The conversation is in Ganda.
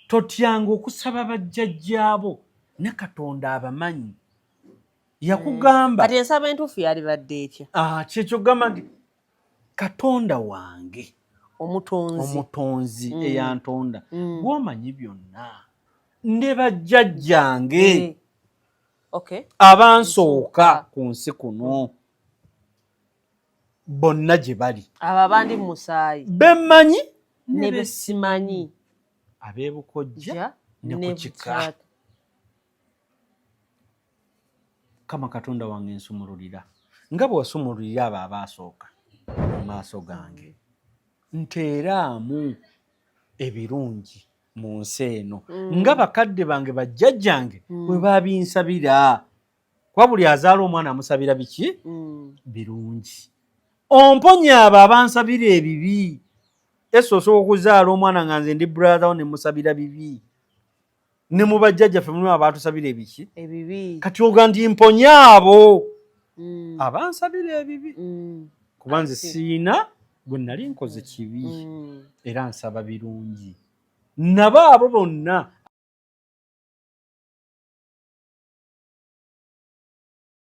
totyanga okusaba bajjajjaabo ne Katonda abamanyi yakugamba kati ensaba entuufu yalibadde etya kyekyo gamba nti Katonda wange omutonzi eyantonda gw'omanyi byonna ne bajjajjange abansooka ku nsi kuno bonna gye bali abo abandi mu musaayi bemmanyi ne besimanyi ab'ebukojja ne ku kika. Kama Katonda wange nsumululira nga bwe wasumululira abo abaasooka mu maaso gange, nteeraamu ebirungi mu nsi eno nga bakadde bange bajjajjange bwe baabinsabira. Kuba buli azaala omwana amusabira biki? Birungi. Omponye abo abansabira ebibi. Eso osobola okuzaala omwana nga nze ndi brother ne musabira bibi. Ne mu bajjajjaffe mulimu abaatusabira ebiki? Ebibi. Kati oga ndi mponye abo abansabira ebibi. Kuba nze siina bwe nali nkoze kibi era nsaba birungi. Nabo abo bonna